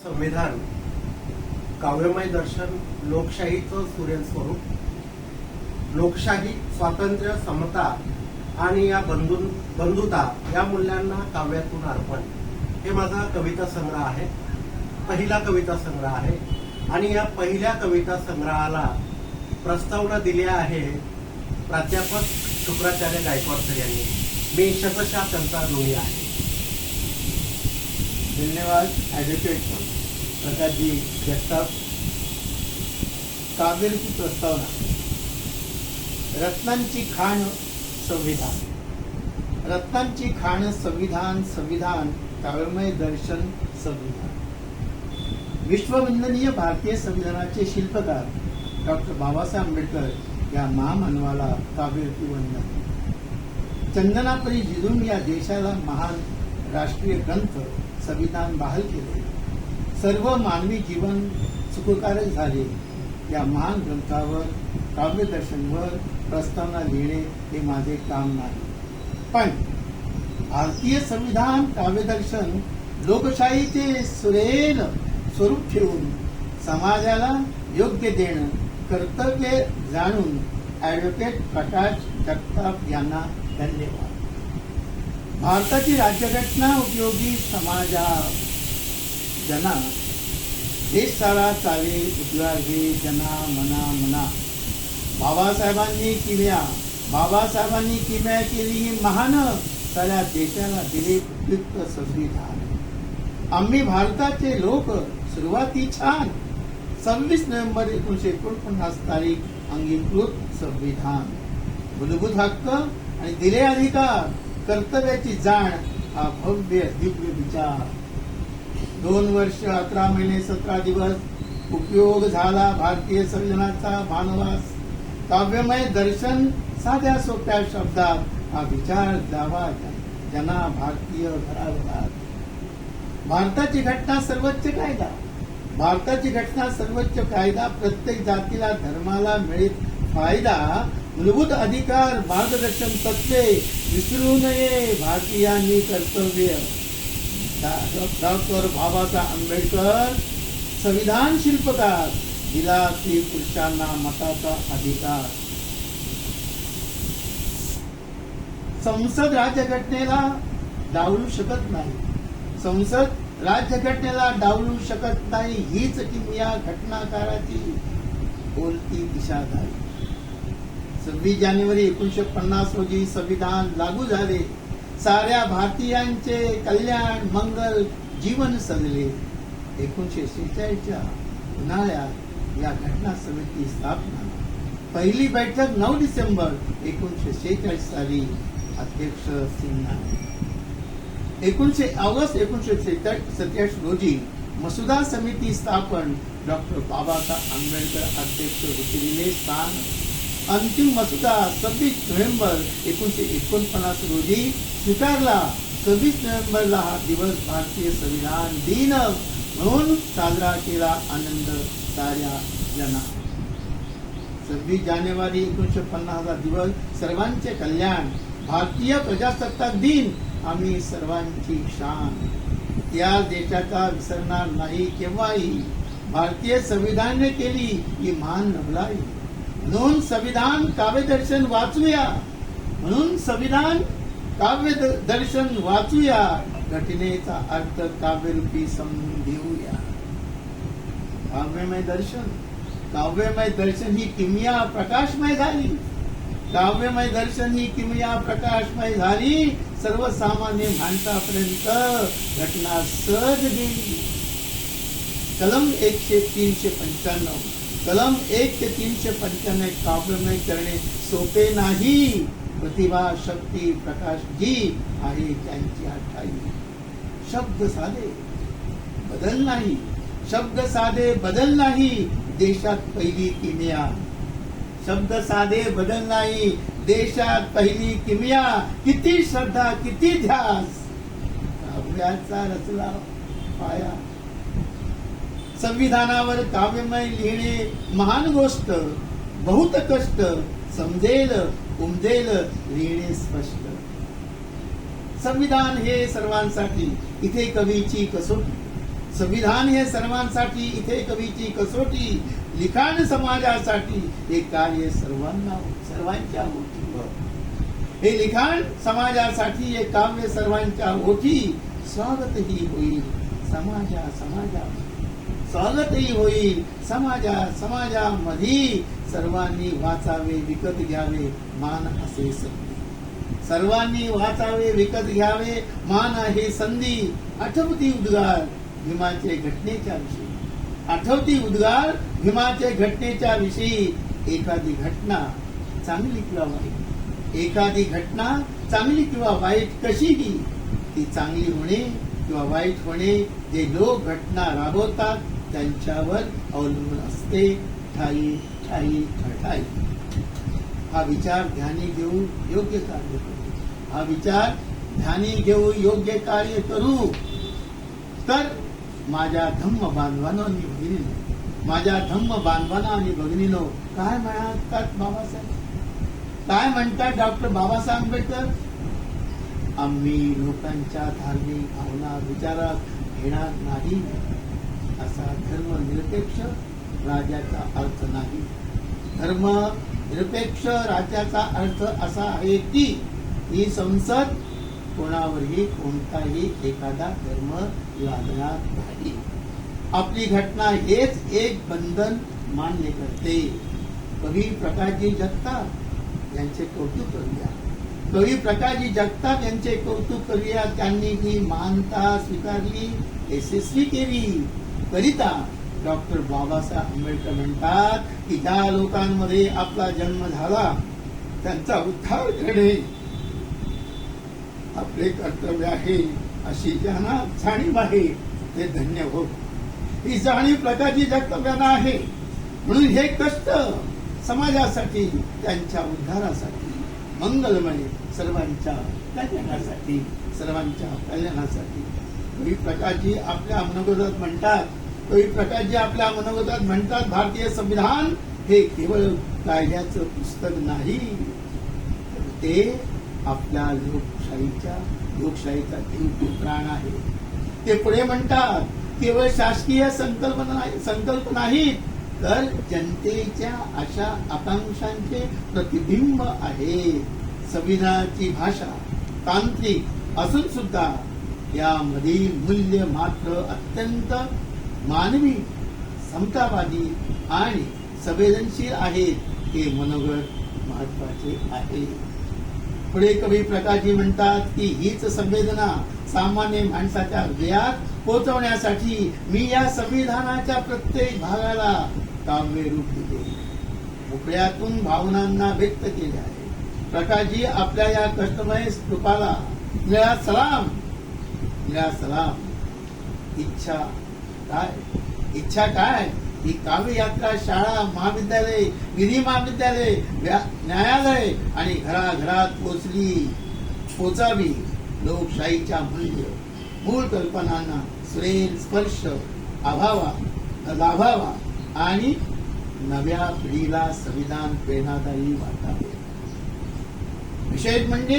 संविधान काव्यमय दर्शन लोकशाहीचं सुरेल स्वरूप, लोकशाही, स्वातंत्र्य, समता आणि या बंधुता या मूल्यांना काव्यातून अर्पण, हे माझा कविता संग्रह आहे. पहिला कविता संग्रह आहे आणि या पहिल्या कविता संग्रहाला प्रस्तावना दिली आहे प्राध्यापक शुक्राचार्य गायकवाड सर यांनी. मी शतशः त्यांचा ऋणी आहे. धन्यवाद ॲडव्होकेट प्रकाशजी जगताप. काव्याची प्रस्तावना. रत्नांची खाण संविधान. रत्नांची खाण संविधान, संविधान काव्यमय दर्शन संविधान. विश्ववंदनीय भारतीय संविधानाचे शिल्पकार डॉक्टर बाबासाहेब आंबेडकर या महामानवाला काव्यरूपी वंदन. चंदनापरी झिजून या देशाला महान राष्ट्रीय ग्रंथ संविधान बहाल केले. सर्व मानवी जीवन सुखकारक झाले. या महान ग्रंथावर, काव्यदर्शनवर प्रस्तावना लिहिणे हे माझे काम नाही. पण भारतीय संविधान काव्यदर्शन लोकशाहीचे सुरेल स्वरूप ठेवून समाजाला योग्य देणं कर्तव्य जाणून ॲडव्होकेट प्रकाश जगताप यांना धन्यवाद. भारताची राज्यघटना उपयोगी समाजा जना. देश सारा चाले उद्गार घे जना मना मना. बाबासाहेबांनी किमया केली ही महान, साऱ्या देशाला दिले उपयुक्त संविधान. आम्ही भारताचे लोक सुरुवाती छान. 26 नोव्हेंबर 1949 तारीख अंगीकृत संविधान. मूलभूत हक्क आणि दिले अधिकार, कर्तव्याची जाण हा भव्य दिव्य विचार. 2 वर्ष 11 महिने 17 दिवस उपयोग झाला भारतीय संविधानाचा मानवास. काव्यमय दर्शन साध्या सोप्या शब्दात हा विचार द्यावा जना भारतीय घराघरात. भारताची घटना सर्वोच्च कायदा. भारताची घटना सर्वोच्च कायदा. प्रत्येक जातीला धर्माला मिळेल फायदा. मूलभूत अधिकार, मार्गदर्शन तत्वे विसरू नये भारतीयांनी कर्तव्य. डॉक्टर बाबासाहेब आंबेडकर संविधान शिल्पकार. दिला स्त्री पुरुषांना मताचा अधिकार. संसद राज्यघटनेला डावलू शकत नाही. संसद राज्यघटनेला डावलू शकत नाही. हीच किमया घटनाकाराची बोलती दिशादारी. 26 जानेवारी 1950 रोजी संविधान लागू झाले. साऱ्या भारतीयांचे कल्याण मंगल जीवन सजले. 1946च्या उन्हाळ्यात या घटना समिती स्थापना. पहिली बैठक 9 डिसेंबर 1946 साली. अध्यक्ष सिन्हा. 19 ऑगस्ट 1987 रोजी मसुदा समिती स्थापन. डॉक्टर बाबासाहेब आंबेडकर अध्यक्ष होते. स्थान. अंतिम मसुदा 26 नोव्हेंबर 1949 रोजी स्वीकारला. 26 नोव्हेंबरला हा दिवस भारतीय संविधान दिन म्हणून साजरा केला. आनंद साऱ्या जना. 26 जानेवारी 1950 हा दिवस सर्वांचे कल्याण. भारतीय प्रजासत्ताक दिन आम्ही सर्वांची शान. या देशाचा विसरणार नाही केव्हाही. भारतीय संविधानाने केली ही महान नवलाई. म्हणून संविधान काव्यदर्शन वाचूया. म्हणून संविधान काव्यदर्शन वाचूया. घटनेचा अर्थ काव्यरूपी समजून घेऊया. काव्यमय दर्शन. काव्यमय दर्शन ही किमया प्रकाशमय झाली. काव्यमय दर्शन ही किमया प्रकाशमय झाली. सर्वसामान्य माणसापर्यंत घटना सहज गेली. कलम 1 ते 395. कलम 1 ते 395 काव्यमय करणे सोपे नाही. प्रतिभा शक्ती प्रकाश जी आहे त्यांची ठाई. शब्द साधे बदल नाही. शब्द साधे बदल नाही. देशात पहिली किमया. शब्द साधे बदल नाही. देशात पहिली किमया. किती श्रद्धा किती ध्यास. काव्याचा रचला पाया. संविधानावर काव्यमय लिहिणे महान गोष्ट. बहुत कष्ट. समजेल उमजेल लिहिणे स्पष्ट. संविधान हे सर्वांसाठी. इथे कवीची कसोटी. संविधान हे सर्वांसाठी, इथे कवीची कसोटी, लिखाण समाजासाठी, हे कार्य सर्वांच्या ओठी. हे लिखाण समाजासाठी, हे काव्य सर्वांच्या ओठी. स्वागतही होईल समाजा स्वागतही होईल समाजामध्ये. सर्वांनी वाचावे विकत घ्यावे मान असे संधी. सर्वांनी वाचावे विकत घ्यावे मान आहे संधी. आठवती उद्गार भीमाचे घटनेच्या विषयी. आठवती उद्गार भीमाचे घटनेच्या विषयी. एखादी घटना चांगली किंवा वाईट, एखादी घटना चांगली किंवा वाईट कशीही, ती चांगली होणे किंवा वाईट होणे जे लोक घटना राबवतात त्यांच्यावर अवलंबून असते. ठाई ठाई ठाई. हा विचार ध्यानी घेऊन योग्य कार्य करू. हा विचार ध्यानी घेऊन योग्य कार्य करू तर माझ्या धम्म बांधवांनो आणि भगिनीनो, माझ्या धम्म बांधवांना आणि भगिनीनो, काय म्हणतात बाबासाहेब, काय म्हणतात डॉक्टर बाबासाहेब आंबेडकर? आम्ही लोकांच्या धार्मिक भावना विचारात घेणार नाही. असा धर्मनिरपेक्ष राज्याचा अर्थ नाही. धर्मनिरपेक्ष राज्याचा अर्थ असा आहे की ही संसद कोणावरही कोणताही एखादा धर्म लादणार नाही. आपली घटना हेच एक बंधन मान्य करते. कवी प्रकाशजी जगताप यांचे कौतुक करूया. कवी प्रकाशजी जगताप यांचे कौतुक करूया. त्यांनी ही मानता स्वीकारली, यशस्वी केली. करिता डॉक्टर बाबासाहेब आंबेडकर म्हणतात की ज्या लोकांमध्ये आपला जन्म झाला त्यांचा उद्धार करणे आपले कर्तव्य आहे, अशी ज्यांना जाणीव आहे ते धन्य हो. ही जाणीव प्रकाशजी जगताप यांना आहे. म्हणून हे कष्ट समाजासाठी, त्यांच्या उद्धारासाठी, मंगलमय सर्वांच्या कल्याणासाठी, सर्वांच्या कल्याणासाठी. कवी प्रकाशजी आपल्या मनोगतात म्हणतात, कवी प्रकाशजी आपल्या मनोगतात म्हणतात, भारतीय संविधान हे केवळ कायद्याचं पुस्तक नाही, ते आपल्या लोकशाहीचा जीव प्राण आहे. ते पुढे म्हणतात, केवळ शासकीय संकल्प नाहीत तर जनतेच्या आशा आकांक्षांचे प्रतिबिंब आहे. संविधानाची भाषा तांत्रिक असून सुद्धा यामधील मूल्य मात्र अत्यंत मानवी, समतावादी आणि संवेदनशील आहेत. हे मनोगत महत्वाचे आहे. पुढे कवी प्रकाशजी म्हणतात की हीच संवेदना सामान्य माणसाच्या हृदयात पोहोचवण्यासाठी मी या संविधानाच्या प्रत्येक भागाला काव्य रूप दिले, मोकळ्यातून भावनांना व्यक्त केले आहे. प्रकाशजी आपल्या या कष्टमय रूपाला निळा सलाम. इच्छा काय? ही काव्य यात्रा शाळा, महाविद्यालय, विधी महाविद्यालय, न्यायालय आणि घराघरात पोचावी. लोकशाहीच्या मूळ कल्पनांना सुरेल स्पर्श लाभावा आणि नव्या पिढीला संविधान प्रेरणादायी वाटावे. विशेष म्हणजे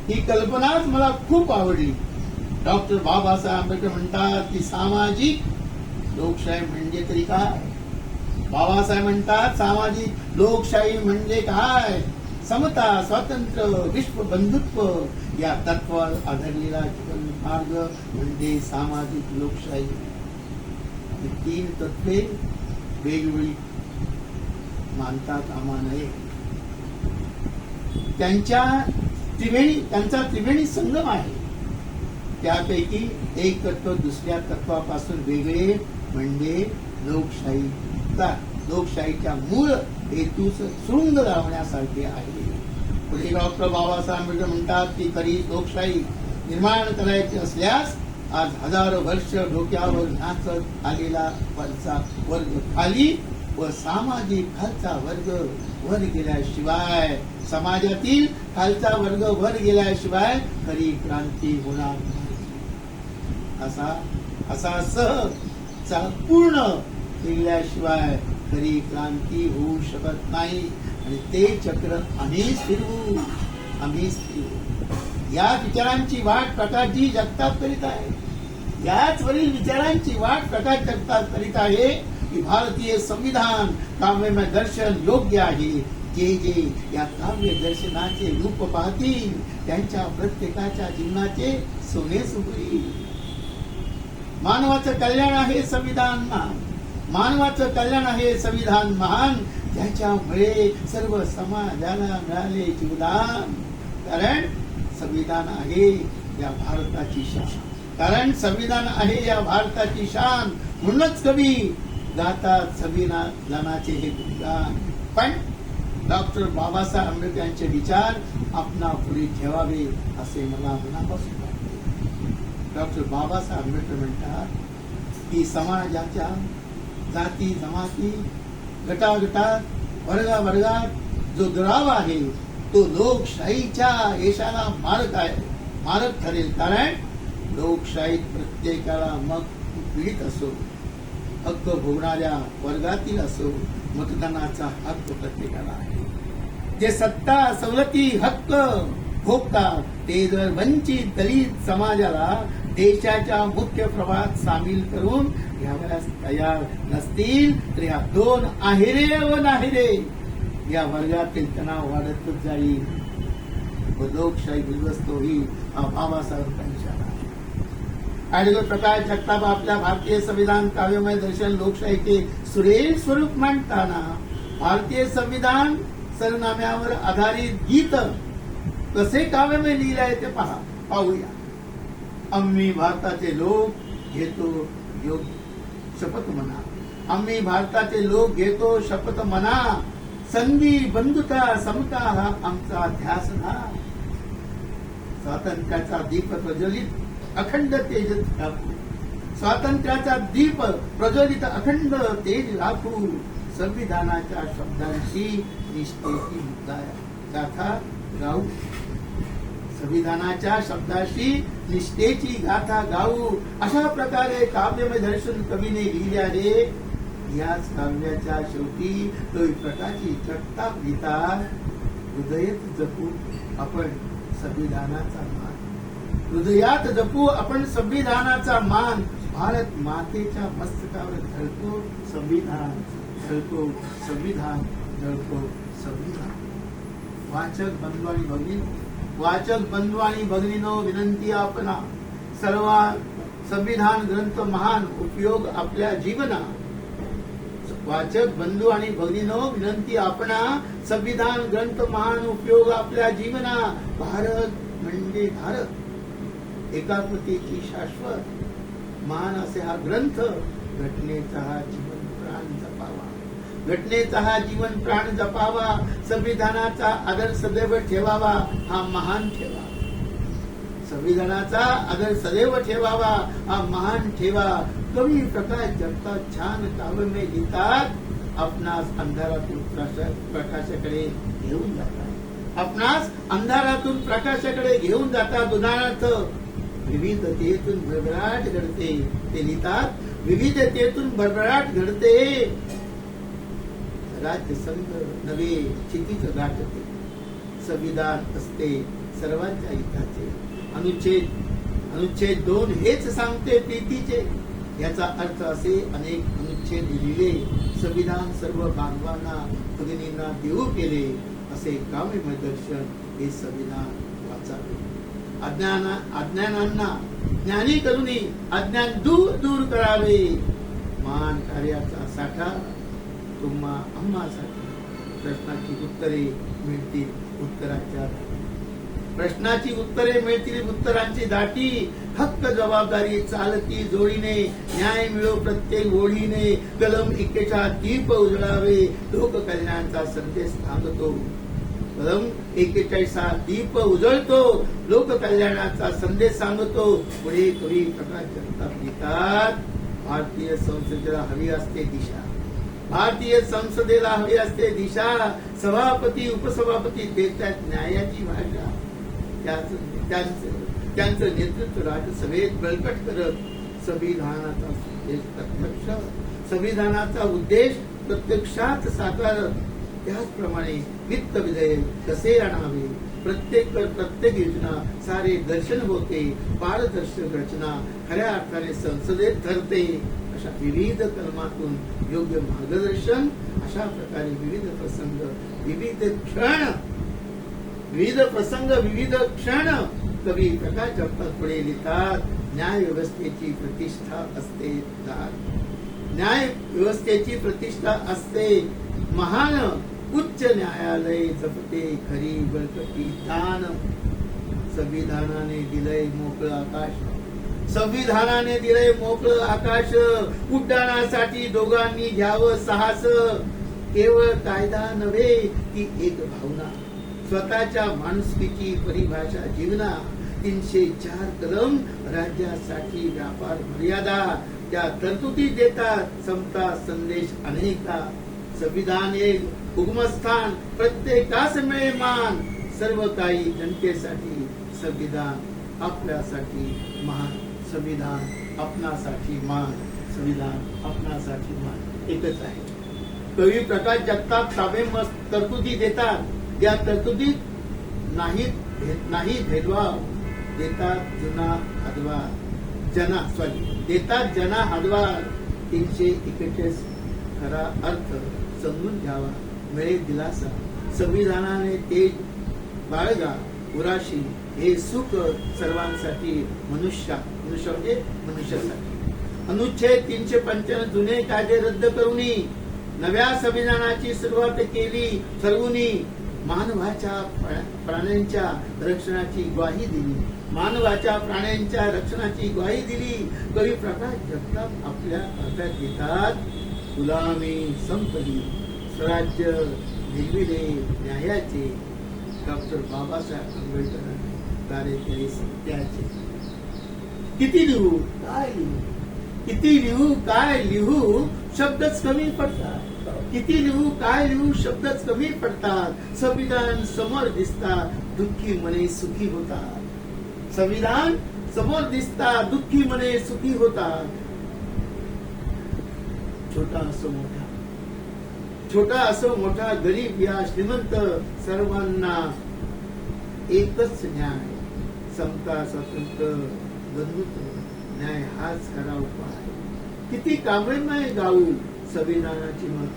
ही कल्पनाच मला खूप आवडली. डॉक्टर बाबासाहेब आंबेडकर म्हणतात की सामाजिक लोकशाही म्हणजे तरी काय? बाबासाहेब म्हणतात सामाजिक लोकशाही म्हणजे काय? समता, स्वातंत्र्य, विश्व बंधुत्व या तत्वावर आधारलेला जीवन मार्ग म्हणजे सामाजिक लोकशाही. ही तीन तत्वे वेगवेगळी मानता कामा नये. त्यांचा त्रिवेणी संगम आहे. त्यापैकी एक तत्व दुसऱ्या तत्वापासून वेगळे म्हणजे लोकशाहीच्या मूळ हेतूस सुरुंग लावण्यासारखे आहे. पुढे डॉक्टर बाबासाहेब आंबेडकर म्हणतात की खरी लोकशाही निर्माण करायची असल्यास आज हजारो वर्ष डोक्यावर नाचत आलेला वरचा वर्ग खाली व सामाजिक खालचा वर्ग वर गेल्याशिवाय, समाजातील खालचा वर्ग वर गेल्याशिवाय खरी क्रांती होणार नाही. असा सहज पूर्ण केल्याशिवाय खरी क्रांती होऊ शकत नाही. आणि ते चक्र आम्हीच फिरवू. या विचारांची वाट प्रकाशजी जगताप करीत आहे. याच वरील विचारांची वाट प्रकाश जगताप करीत आहे की भारतीय संविधान काव्यमय दर्शन योग्य आहे. जे जे या काव्य दर्शनाचे रूप पाहतील त्यांच्या प्रत्येकाच्या जीवनाचे सोने होईल. मानवाचं कल्याण आहे संविधान महान. मानवाचं कल्याण आहे संविधान महान. त्याच्यामुळे सर्व समाजाला मिळाले जीवदान. कारण संविधान आहे या भारताची शान. कारण संविधान आहे या भारताची शान. म्हणूनच कवी गातात संविधानाचे हे गुणगान. पण डॉक्टर बाबासाहेब आंबेडकर यांचे विचार आपणा पुढे ठेवावे असे मला मनापासून वाटते. डॉक्टर बाबासाहेब आंबेडकर म्हणतात की समाजाच्या जाती जमाती गटागटात वर्गावर्गात जो दुराव आहे तो लोकशाहीच्या यशाला मारक ठरेल. कारण लोकशाहीत प्रत्येकाला मग पीडित असो हक्क भोगणाऱ्या वर्गातील असो मतदानाचा हक्क प्रत्येकाला आहे. जे सत्ता सवलती हक्क भोगतात ते जर वंचित दलित समाजाला देशाच्या मुख्य प्रवाहात सामील करून घ्यावयास तयार नसतील तर या दोन आहेरे व नाहिरे या वर्गातील तणाव वाढतच जाईल व लोकशाही उद्ध्वस्त होईल. हा बाबासाहेबांचा ऍडव्होकेट प्रकाश जगताप आपल्या भारतीय संविधान काव्यमय दर्शन लोकशाहीचे सुरेख स्वरूप मांडताना भारतीय संविधान सरनाम्यावर आधारित गीत कसे काव्यमय लिहिले आहे ते पाहूया. आम्ही भारताचे लोक घेतो योग शपथ म्हणा. आम्ही भारताचे लोक घेतो शपथ म्हणा. संधी बंधुता समता हा आमचा ध्यास ना. स्वातंत्र्याचा दीप प्रज्वलित अखंड तेज राखू. स्वातंत्र्याचा दीप प्रज्वलित अखंड तेज राखू. संविधानाच्या शब्दांशी निष्ठेची गाथा गाऊ. संविधानाच्या शब्दाशी निष्ठेची गाथा गाऊ. अशा प्रकारे काव्यमय दर्शन कवीने लिहिले आहे. याच काव्याच्या शेवटी कवी प्रकाशी जगताप लिहितात हृदयात जपू आपण संविधानाचा मान. हृदयात जपू आपण संविधानाचा मान. भारत मातेच्या मस्तकावर झळको संविधान झळको संविधान झळको संविधान. वाचक बंधू आणि भगिनी वाचक बंधू आणि भगिनीनो विनंती आपणा सर्व संविधान ग्रंथ महान उपयोग आपल्या जीवना. वाचक बंधू आणि भगिनीनो विनंती आपणा संविधान ग्रंथ महान उपयोग आपल्या जीवना. भारत म्हणजे भारत एकात्मतेची शाश्वत महान असे हा ग्रंथ. घटनेचा हा जीवन प्राण जपावा. घटनेचा हा जीवन प्राण जपावा. संविधानाचा आदर सदैव ठेवावा. हा महान ठेवा. संविधानाचा आदर सदैव ठेवावा. हा महान ठेवा. कवी प्रकाश जगताप छान काव्यमय लिहितात. आपणास अंधारातून प्रकाशाकडे घेऊन जातात. आपणास अंधारातून प्रकाशाकडे घेऊन जातात. उदाहरणार्थ विविधतेतून भरभराट घडते. ते लिहितात विविधतेतून भरभराट घडते. राज्य संघ नवे क्षितिज गाठते. संविधान असते सर्वांच्या हिताचे. अनुच्छेद 2 हेच सांगते प्रीतीचे. याचा अर्थ असे अनेक अनुच्छेद लिहिले. संविधान सर्व बांधवांना भगिनींना देऊ केले असे काव्यमय दर्शन हे संविधान वाचावे. अज्ञानांना ज्ञानी करूनी अज्ञान दूर दूर करावे. मान कार्याचा साठा तुम्हा आम्हासाठी. प्रश्नाची उत्तरे मिळतील उत्तराच्या प्रश्नाची उत्तरे मिळतील उत्तरांची दाटी. हक्क जबाबदारी चालती जोडीने. न्याय मिळो प्रत्येक ओळीने. कलम 41 दीप उजळावे. लोककल्याणाचा संदेश सांगतो. कलम 41 दीप उजळतो. लोककल्याणाचा संदेश सांगतो. पुढे कवी प्रकाश जगताप लिहितात भारतीय संसदेला हवी असते दिशा. भारतीय संसदेला हवी असते दिशा. सभापती उपसभापती देतात न्यायाची भाषा. त्यांचं नेतृत्व राज्यसभेत बळकट करत संविधानाचा उद्देश प्रत्यक्षात साकारत. त्याचप्रमाणे वित्त विधेयक कसे आणावे प्रत्येक योजना सारे दर्शन होते, पारदर्शक रचना खऱ्या अर्थाने संसदेत ठरते. अशा विविध कर्मातून योग्य मार्गदर्शन, अशा प्रकारे विविध प्रसंग विविध क्षण कवी प्रकाश जगताप पुढे लिहितात. न्याय व्यवस्थेची प्रतिष्ठा असते न्याय व्यवस्थेची प्रतिष्ठा असते महान उच्च न्यायालय जपते खरी बळकटी दान. संविधानाने दिलंय मोकळं आकाश, संविधानाने दिलंय मोकळं आकाश, उड्डाणासाठी दोघांनी घ्यावं साहस. केवळ कायदा नव्हे ती एक भावना, स्वतःच्या माणुसकीची परिभाषा जीवना. 304 कलम राज्यासाठी व्यापार मर्यादा, त्या तरतुदी देतात समता संदेश अनेकता. संविधान एक उगमस्थान, प्रत्येकास मिळे मान. सर्व काही जनतेसाठी, संविधान आपल्यासाठी मान. संविधान आपणासाठी मान, संविधान आपणासाठी मान. एकच आहे. कवी प्रकाश जगताप काव्यम तरतुदी देतात. या तरतुदीत नाही भेदभाव, देतात जना हादवार. 341 खरा अर्थ समजून घ्यावा, मिळेल दिलासा. संविधानाने तेज बाळगा उराशी, हे सुख सर्वांसाठी मनुष्यासाठी. अनुच्छेद 395 जुने कायदे रद्द करूनी नव्या संविधानाची सुरुवात केली ठरवूनी. मानवाच्या प्राण्यांच्या रक्षणाची ग्वाही दिली, मानवाच्या प्राण्यांच्या रक्षणाची ग्वाही दिली. कवी प्रकाश जगताप आपल्या काव्यात लिहितात. गुलामी संपली, स्वराज्य निर्मिले न्यायाचे. डॉक्टर बाबासाहेब आंबेडकरांनी कार्य केले सत्याचे. किती लिहू काय लिहू, किती लिहू काय लिहू, शब्दच कमी पडतात. किती लिहू काय लिहू, शब्दच कमी पडतात. संविधान समोर दिसतात, दुःखी मने सुखी होतात. संविधान समोर दिसतात, दुःखी मने सुखी होतात. छोटा असो मोठा, गरीब या श्रीमंत, सर्वांना एकच न्याय. समता स्वातंत्र्य बंधुत्व न्याय हाच खरा उपाय. किती काव्यमय गाऊ संविधानाची मत,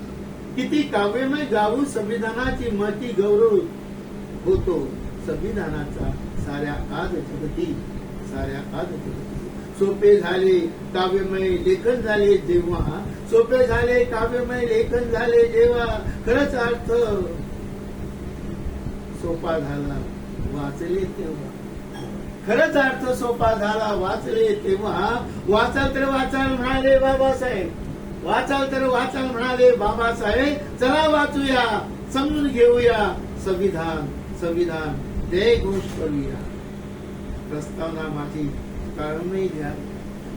किती काव्यमय गाऊ संविधानाची महती. गौरव होतो संविधानाचा साऱ्या आज जगती. सोपे झाले काव्यमय लेखन झाले जेव्हा, सोपे झाले काव्यमय लेखन झाले जेव्हा. खरंच अर्थ सोपा झाला वाचले तेव्हा, खरंच अर्थ सोपा झाला वाचले तेव्हा. वाचाल तर वाचाल म्हणाले बाबासाहेब, वाचाल तर वाचाल म्हणाले बाबासाहेब. चला वाचूया, समजून घेऊया संविधान, संविधान जय घोष करूया. प्रस्तावना माझी काव्यमय लिहावी,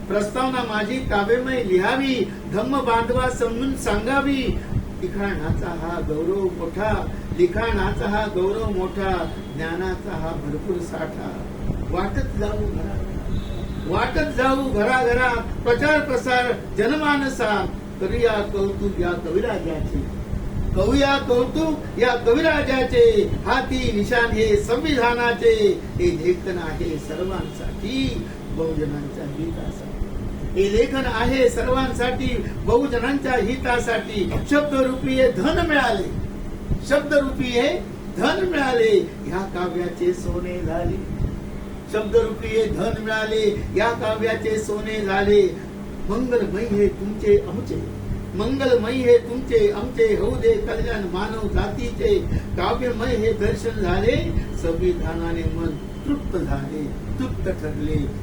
प्रस्तावना माझी काव्यमय लिहावी. धम्म बांधवा समजून सांगावी. लिखाणाचा हा गौरव मोठा, लिखाणाचा हा गौरव मोठा. ज्ञानाचा हा भरपूर साठा. वाटत जाऊ घराघरात, प्रचार प्रसार जनमानसात. करूया कौतुक या कविराजाचे, करूया कौतुक या कविराजाचे. हाती निशाण हे संविधानाचे. हे लेखन आहे सर्वांसाठी, बहुजनांच्या हितासाठी. हे लेखन आहे सर्वांसाठी, बहुजनांच्या हितासाठी. शब्दरूपी धन मिळाले, शब्दरूपी धन मिळाले. ह्या काव्याचे सोने झाले, शब्दरूपी धन मिळाले. या काव्याचे सोने झाले. मंगलमय हे तुमचे आमचे, मंगलमय हे तुमचे आमचे. होऊ दे कल्याण मानव जातीचे. काव्यमय हे दर्शन झाले. संविधानाने मन तृप्त झाले, तृप्त ठरले.